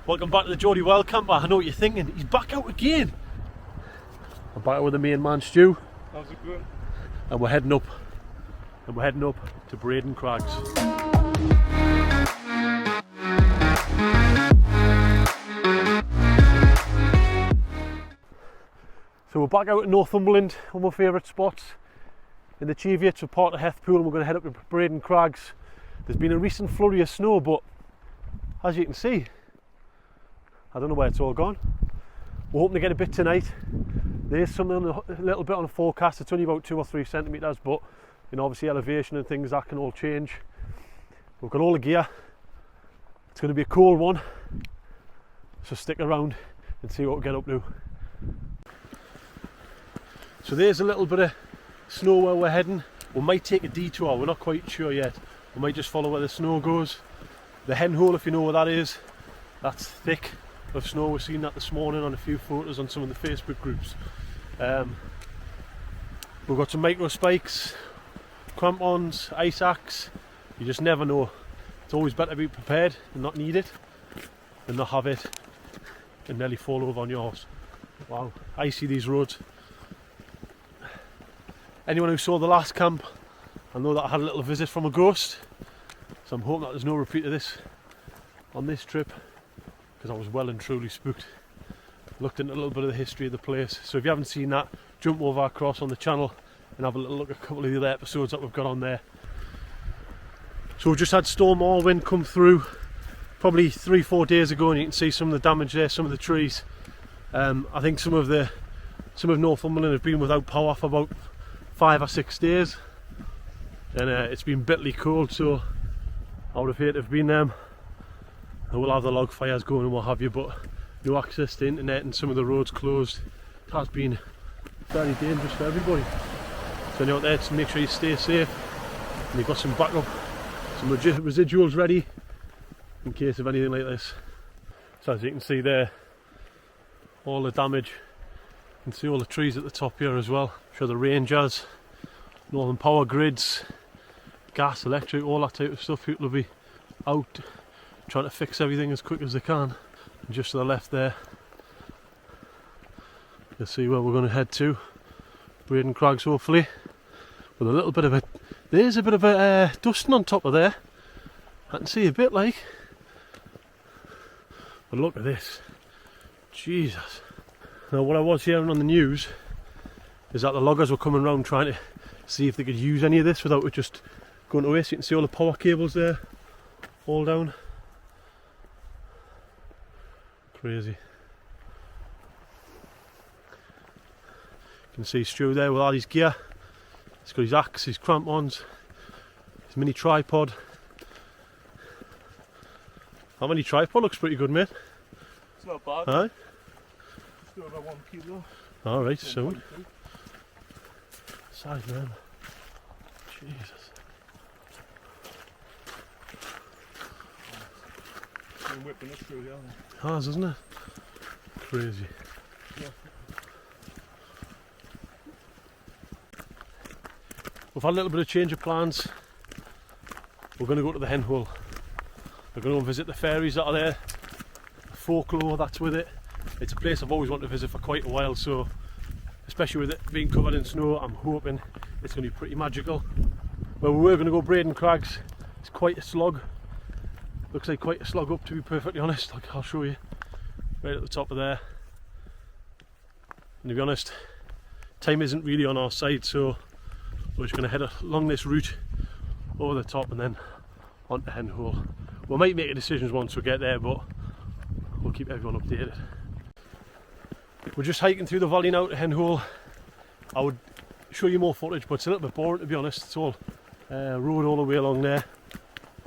Welcome back to the Geordie Wild Camper. I know what you're thinking, he's back out again. I'm back out with the main man Stu. How's it going? And we're heading up. To Braden Crags. So we're back out in Northumberland, one of my favourite spots. In the Cheviots, we're part of Hethpool and we're going to head up to Braden Crags. There's been a recent flurry of snow, but as you can see, I don't know where it's all gone. We're hoping to get a bit tonight. There's something a little bit on the forecast. It's only about 2 or 3 centimetres, but you know, obviously elevation and things that can all change. We've got all the gear. It's going to be a cold one, so stick around and see what we get up to. So there's a little bit of snow where we're heading. We might take a detour, we're not quite sure yet. We might just follow where the snow goes. The hen hole, if you know where that is, that's thick of snow. We've seen that this morning on a few photos on some of the Facebook groups. We've got some micro spikes, crampons, ice axe. You just never know. It's always better to be prepared and not need it than not have it and nearly fall over on yours. Wow, icy these roads. Anyone who saw the last camp, I know that I had a little visit from a ghost, so I'm hoping that there's no repeat of this on this trip, because I was well and truly spooked. Looked into a little bit of the history of the place, so if you haven't seen that, jump over across on the channel and have a little look at a couple of the other episodes that we've got on there. So we've just had Storm Orwind come through probably 3-4 days ago, and you can see some of the damage there, some of the trees. I think some of Northumberland have been without power for about 5 or 6 days, and it's been bitterly cold, so I would have hated to have been them. And we'll have the log fires going and what have you, but no access to internet and some of the roads closed. It has been very dangerous for everybody. So you're out there to make sure you stay safe, and you've got some backup, some residuals ready in case of anything like this. So as you can see there, all the damage. You can see all the trees at the top here as well. Show the rangers, Northern Power grids, gas, electric, all that type of stuff. People will be out trying to fix everything as quick as they can. And just to the left there, you'll see where we're going to head to, Braden Crags hopefully. With a little bit of there's a bit of a dusting on top of there. I can see a bit like, but look at this, Jesus. Now what I was hearing on the news is that the loggers were coming around trying to see if they could use any of this without it just going to waste. You can see all the power cables there, all down. Crazy. You can see Stu there with all his gear. He's got his axe, his crampons, his mini tripod. That mini tripod looks pretty good, mate. It's not bad. Aye? Still about 1 kilo. Alright, so size man. Jesus. I'm whipping it through, yeah. It has, isn't it? Crazy. Yeah. We've had a little bit of change of plans. We're going to go to the hen hole. We're going to go and visit the fairies that are there. The folklore that's with it. It's a place I've always wanted to visit for quite a while, so especially with it being covered in snow, I'm hoping it's going to be pretty magical. Well, we were going to go Braden Crags. It's quite a slog. Looks like quite a slog up, to be perfectly honest. Like, I'll show you. Right at the top of there. And to be honest, time isn't really on our side, so we're just going to head along this route over the top and then onto hen hole. We might make a decision once we get there, but we'll keep everyone updated. We're just hiking through the valley now to hen hole. I would show you more footage, but it's a little bit boring, to be honest. It's all road all the way along there.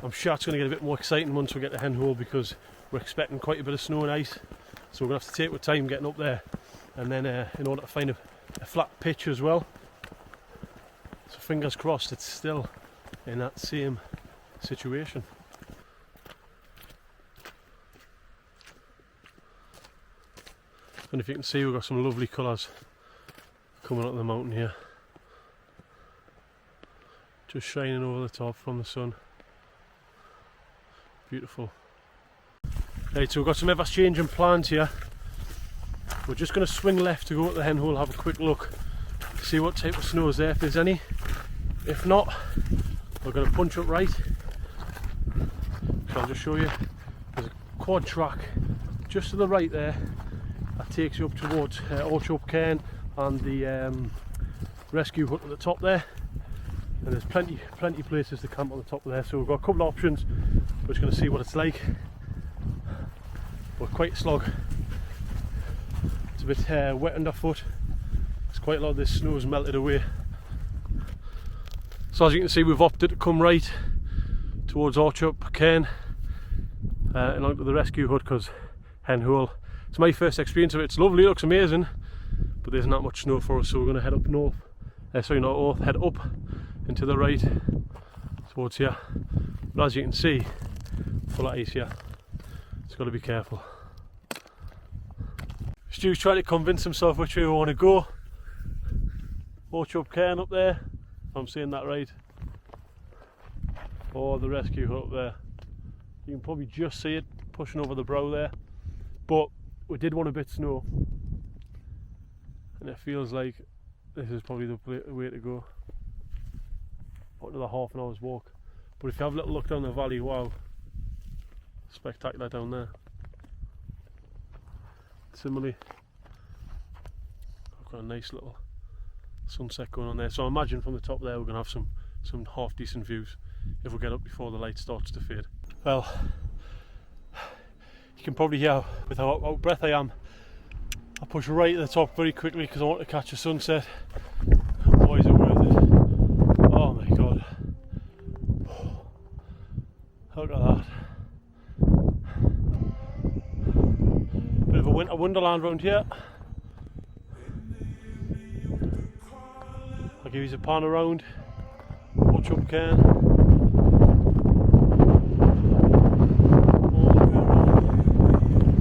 I'm sure it's going to get a bit more exciting once we get to hen hole, because we're expecting quite a bit of snow and ice, so we're going to have to take our time getting up there, and then in order to find a flat pitch as well. So fingers crossed it's still in that same situation. And if you can see, we've got some lovely colours coming up the mountain here, just shining over the top from the sun. Beautiful. Right, so we've got some ever changing plans here. We're just going to swing left to go to the hen hole, have a quick look, see what type of snow is there, if there's any. If not, we're going to punch up right. So I'll just show you. There's a quad track just to the right there that takes you up towards Auchope Cairn and the rescue hut at the top there. And there's plenty places to camp on the top of there. So we've got a couple of options. We're just going to see what it's like. We're quite a slog. It's a bit wet underfoot. There's quite a lot of this snow has melted away. So as you can see, we've opted to come right towards Auchope Cairn and onto the rescue hut because hen hole. It's my first experience of it. It's lovely, it looks amazing, but there's not much snow for us, so we're going to head up north. Sorry, not north, head up and to the right towards here. But as you can see, full of ice here. It's got to be careful. Stu's trying to convince himself which way we want to go. Auchope Cairn up there, if I'm saying that right, or the rescue hut up there. You can probably just see it pushing over the brow there, but we did want a bit of snow, and it feels like this is probably the way to go. About another half an hour's walk, but if you have a little look down the valley, wow, spectacular down there. Similarly, I've got a nice little sunset going on there, so I imagine from the top there we're going to have some half decent views if we get up before the light starts to fade. Well, you can probably hear with how out of breath I am. I push right to the top very quickly because I want to catch a sunset. Boy, is it worth it. Oh my god. Look at that. Bit of a winter wonderland round here. I'll give you a pan around Auchope Cairn.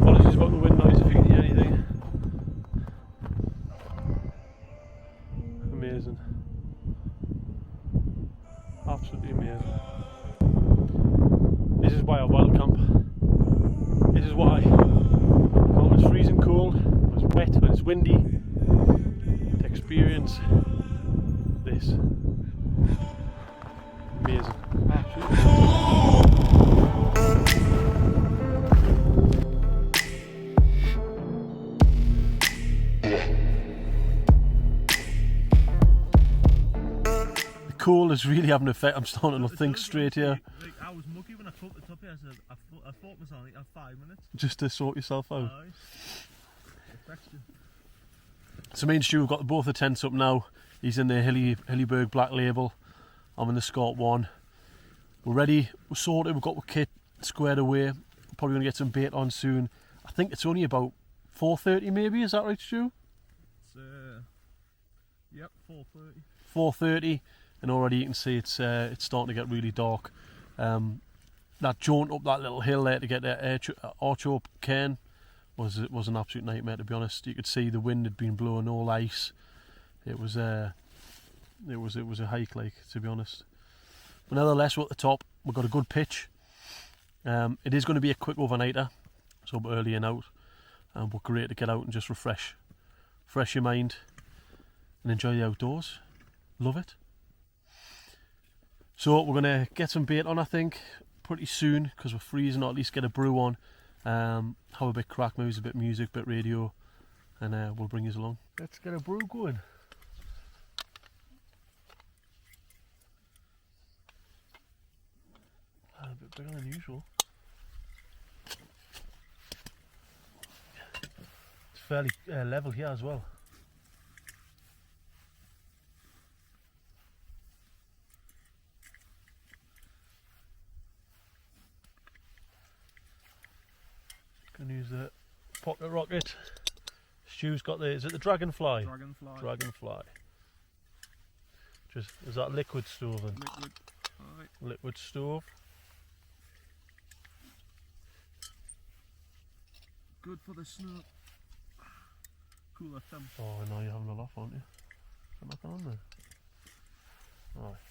Apologies about the wind noise if you can hear anything. Amazing. Absolutely amazing. This is why I wild camp. This is why. When it was freezing cold, it was wet, when it's windy, to experience this. Amazing. Absolutely. The cold is really having an effect. I'm starting to think straight here. Like, I was mucky when I took the top here. I thought myself like 5 minutes. Just to sort yourself out. Aye. So me and Stu have got both the tents up now. He's in the Hillyberg Black Label. I'm in the Scott one. We're ready, we're sorted, we've got the kit squared away. We're probably going to get some bait on soon. I think it's only about 4:30 maybe, is that right, Stu? It's, yep, 4:30. 4:30, and already you can see it's starting to get really dark. That jaunt up that little hill there to get to Auchope Cairn was an absolute nightmare, to be honest. You could see the wind had been blowing all ice. It was a hike, like, to be honest. But nevertheless, we're at the top. We've got a good pitch. It is going to be a quick overnighter, so we're early and out. But great to get out and just refresh your mind and enjoy the outdoors. Love it. So we're going to get some bait on, I think, pretty soon, because we're freezing, or at least get a brew on. Have a bit crack, maybe a bit music, bit radio, and we'll bring you along. Let's get a brew going. A bit bigger than usual. It's fairly level here as well. Can use the pocket rocket. Stu's got the, is it the Dragonfly? Dragonfly. Dragonfly. Just, is that liquid stove then? Liquid. Alright. Liquid stove. Good for the snow. Cooler thumb. Oh, I know you're having a laugh, aren't you? Got nothing on there. Alright.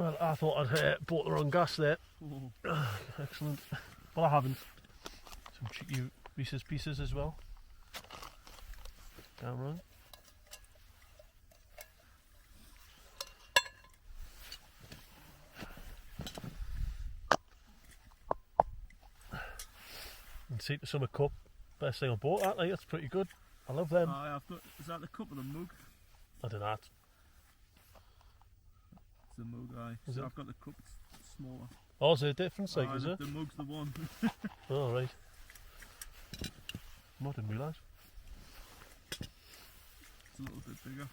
Well, I thought I'd bought the wrong gas there. Excellent. Well, I haven't. Some cheeky Reese's Pieces as well. Damn right. And see the summer cup. Best thing I bought that, like, that's pretty good. I love them. I've got, is that the cup or the mug? I don't know. It's the mug, aye. Is So it? I've got the cup, it's smaller. Oh, is there a difference, like, Aye, is it? The mug's the one. Oh, right. I didn't realise. It's a little bit bigger.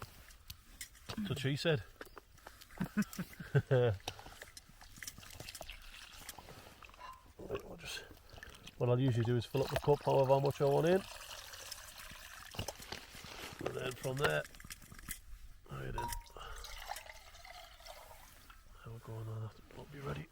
That's what she said. Right, what I'll usually do is fill up the cup however much I want in. And then from there, right in. There we go, and that'll be ready.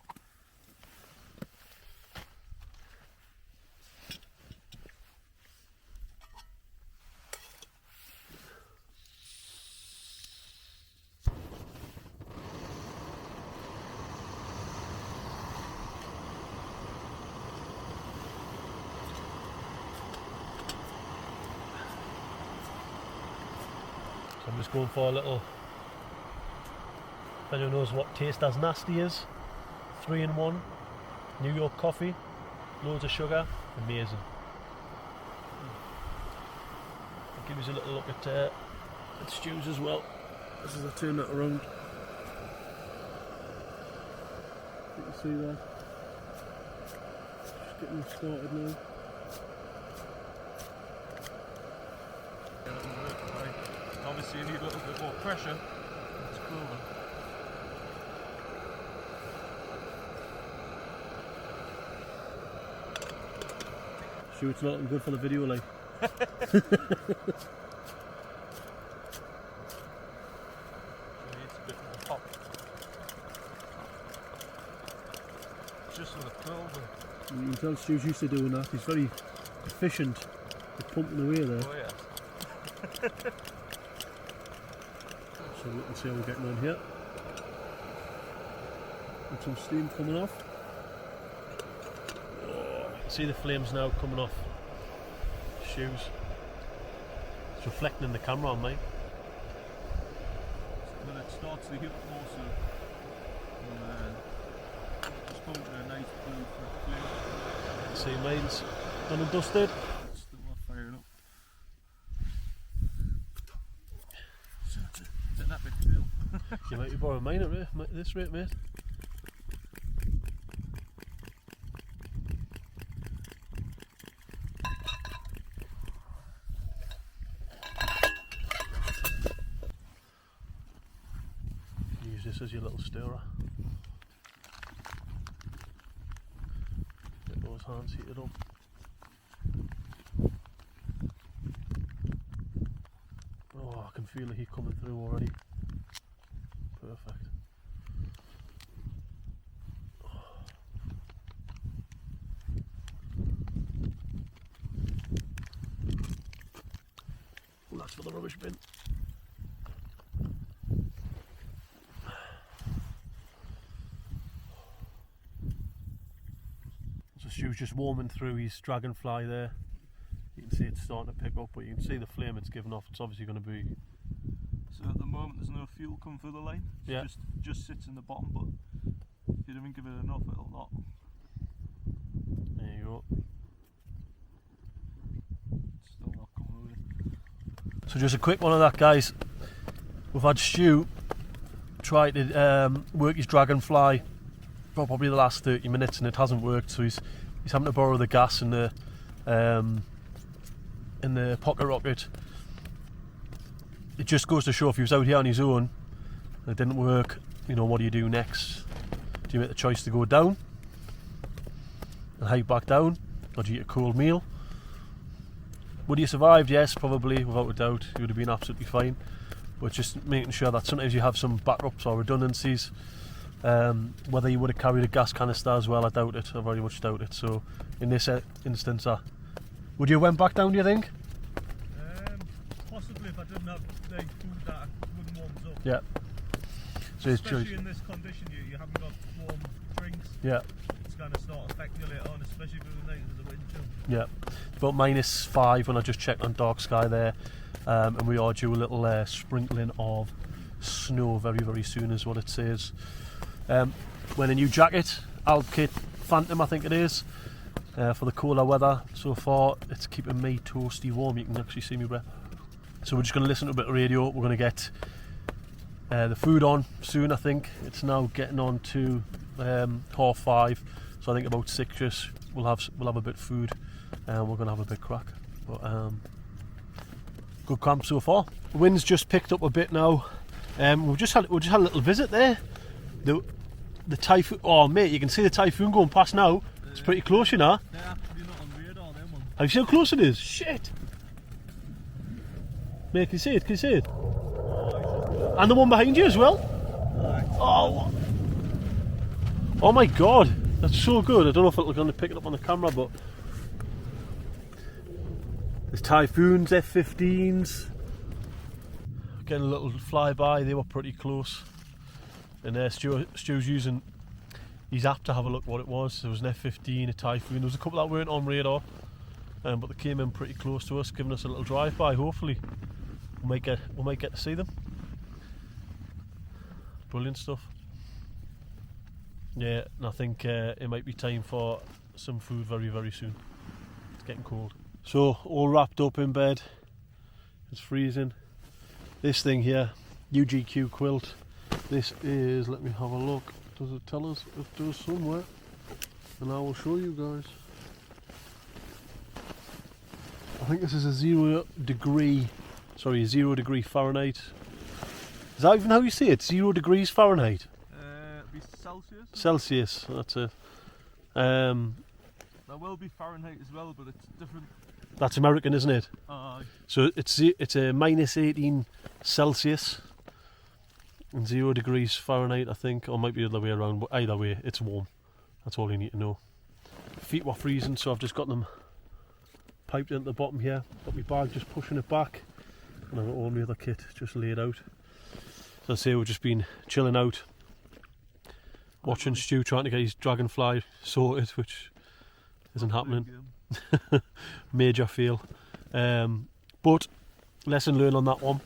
I'm just going for a little, if anyone knows what Taste As Nasty is, 3-in-1, New York coffee, loads of sugar, amazing. I'll give you a little look at Stu's as well, as I turn that around. You can see that. Just getting started now. Obviously you need a little bit more pressure. It's cooler. Sure, it's not looking good for the video, like. Just with a clover. You can tell Stu's used to doing that. He's very efficient at pumping away there. Oh yeah. So we can see how we're getting on here. With some steam coming off. Oh, see the flames now coming off Stu's. It's reflecting in the camera on mine. When it starts to heat up more, so just go to a nice blue flame. See mine's done and dusted. Still not firing up. That big feel. You might be borrowing mine at this rate, mate. Use this as your little stirrer. Get those hands heated up. Oh, I can feel the heat coming through already. Perfect. Oh, that's for the rubbish bin. So Stu's just warming through his dragonfly there. You can see it's starting to pick up, but you can see the flame it's given off. It's obviously going to be. So at the moment there's no fuel coming through the line. It Yeah. just sits in the bottom, but if you don't give it enough, it'll not. There you go. It's still not coming away. So just a quick one of that, guys. We've had Stu try to work his dragonfly for probably the last 30 minutes and it hasn't worked, so he's having to borrow the gas in the pocket rocket. It just goes to show if he was out here on his own and it didn't work, you know, what do you do next? Do you make the choice to go down and hike back down, or do you eat a cold meal? Would you have survived? Yes, probably, without a doubt. You would have been absolutely fine. But just making sure that sometimes you have some backups or redundancies. Whether you would have carried a gas canister as well, I doubt it. I very much doubt it. So in this instance, would you have went back down, do you think? Possibly if I didn't have the food that I wouldn't warm up. Yeah. So it's especially in this condition, you haven't got warm drinks. Yeah. It's going to start affecting you later on, especially through the night with the wind too. Yeah. It's about -5 when I just checked on dark sky there, and we are due a little sprinkling of snow very, very soon, is what it says. Wearing a new jacket, Auchope Phantom I think it is, for the cooler weather. So far it's keeping me toasty warm, you can actually see me breath. So we're just going to listen to a bit of radio. We're going to get the food on soon. I think it's now getting on to 5:30, so I think about 6ish we'll have a bit of food, and we're going to have a bit crack. But good camp so far. The wind's just picked up a bit now. We just had a little visit there. The typhoon. Oh mate, you can see the typhoon going past now. It's pretty close, you know. They're actually not on radar, them ones. Have you seen how close it is? Shit. Mate, can you see it? Can you see it? And the one behind you as well. Oh. Oh my god, that's so good. I don't know if I'm going to pick it up on the camera, but there's typhoons, F-15s. Getting a little flyby. They were pretty close. And Stu's using his app to have a look what it was. There was an F-15, a typhoon. There was a couple that weren't on radar, but they came in pretty close to us, giving us a little drive-by. Hopefully, we might get to see them. Brilliant stuff. Yeah, and I think it might be time for some food very, very soon. It's getting cold. So, all wrapped up in bed. It's freezing. This thing here, UGQ quilt. This is, let me have a look. Does it tell us? It does somewhere. And I will show you guys. I think this is a 0 degree Fahrenheit. Is that even how you say it? 0 degrees Fahrenheit? It'll be Celsius. Celsius, that's it. There will be Fahrenheit as well, but it's different. That's American, isn't it? Aye. So it's a -18 Celsius and 0 degrees Fahrenheit, I think, or it might be the other way around, but either way, it's warm. That's all you need to know. Feet were freezing, so I've just got them piped into the bottom here. Got my bag just pushing it back, and I've got all my other kit just laid out. So I say we've just been chilling out, watching Stu trying to get his dragonfly sorted, which isn't happening. Major fail. But lesson learned on that one,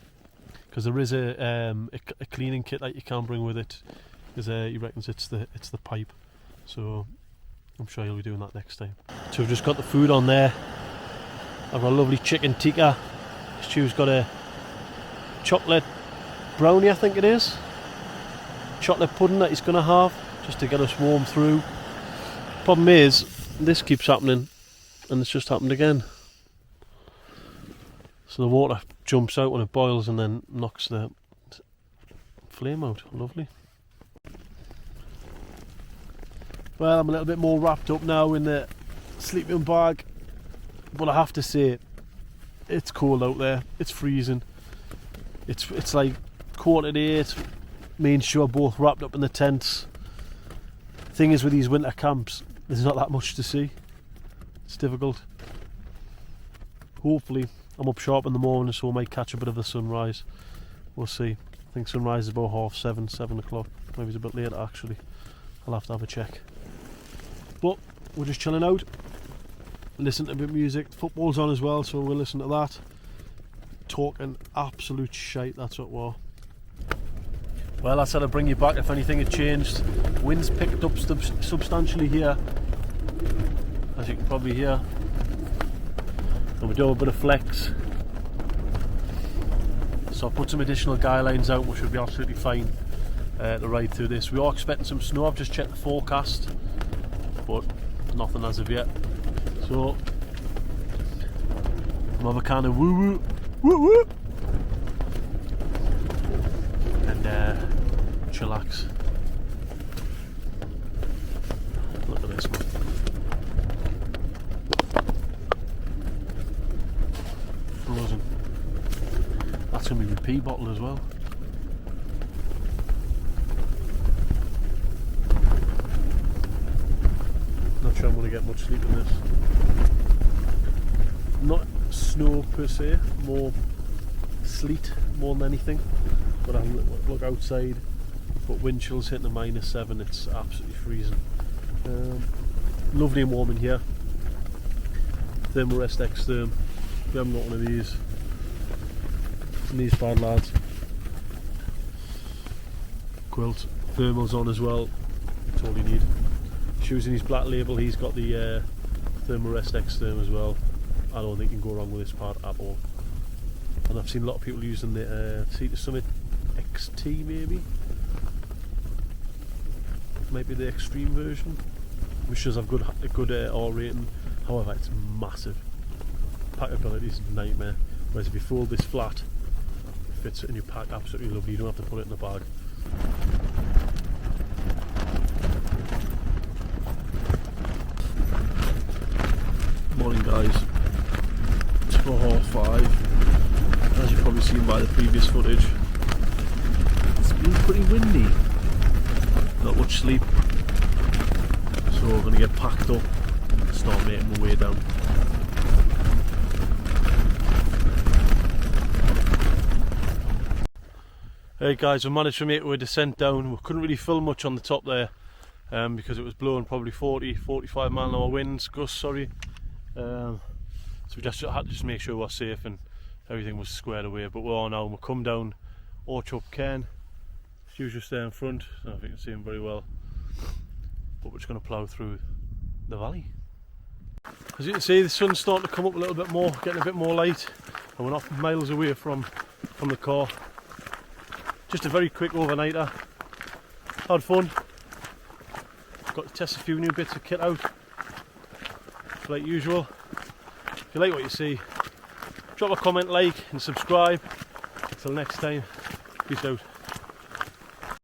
because there is a cleaning kit that you can bring with it, because he reckons it's the pipe. So I'm sure he'll be doing that next time. So we've just got the food on there. I've got a lovely chicken tikka. Stu's got a chocolate brownie, I think it is. Chocolate pudding that he's going to have, just to get us warm through. Problem is, this keeps happening, and it's just happened again. So the water jumps out when it boils and then knocks the flame out. Lovely. Well, I'm a little bit more wrapped up now in the sleeping bag, but I have to say, it's cold out there. It's freezing. It's like 7:45. Me and Stu are both wrapped up in the tents. Thing is, with these winter camps, there's not that much to see. It's difficult. Hopefully I'm up sharp in the morning, so we might catch a bit of the sunrise. We'll see. I think sunrise is about 7:30, 7 o'clock. Maybe it's a bit later actually. I'll have to have a check. But we're just chilling out, listening to a bit of music. Football's on as well, so we'll listen to that. Talking absolute shite, that's what we're. Well, I said I'd bring you back if anything had changed. Wind's picked up substantially here, as you can probably hear. And we're doing a bit of flex. So I've put some additional guy lines out, which should be absolutely fine to ride through this. We are expecting some snow. I've just checked the forecast, but nothing as of yet. So I'm have a kind of woo woo woo woo and chillax. Look at this one. Frozen. That's gonna be my pee bottle as well. Not sure I'm going to get much sleep in this. Not snow per se, more sleet more than anything. But I'll look outside but wind chill's hitting a -7. It's absolutely freezing. Lovely and warm in here. Thermarest X-Therm. We haven't got one of these. And these bad lads. Quilt thermals on as well. That's all you need. Shoes in his black label. He's got the Thermarest X-Therm as well. I don't think you can go wrong with this part at all. And I've seen a lot of people using the Sea Summit XT maybe. Might be the extreme version, which does have a good R rating. However, it's massive. Packability is a nightmare. Whereas if you fold this flat, it fits it in your pack absolutely lovely. You don't have to put it in a bag. Morning guys. It's for 5:30. As you've probably seen by the previous footage, it's been pretty windy. Not much sleep. So we're going to get packed up and start making my way down. Hey guys, we managed to make our descent down. We couldn't really film much on the top there because it was blowing probably 40-45 mile/hour winds, gusts, sorry. So we just had to make sure we're safe and everything was squared away. But we're on now and we'll come down Auchope Cairn. Stu's just there in front, I don't know if you can see him very well. But we're just going to plough through the valley. As you can see, the sun's starting to come up a little bit more, getting a bit more light, and we're not miles away from the car. Just a very quick overnighter. Had fun. Got to test a few new bits of kit out, like usual. If you like what you see, drop a comment, like and subscribe. Until next time, peace out.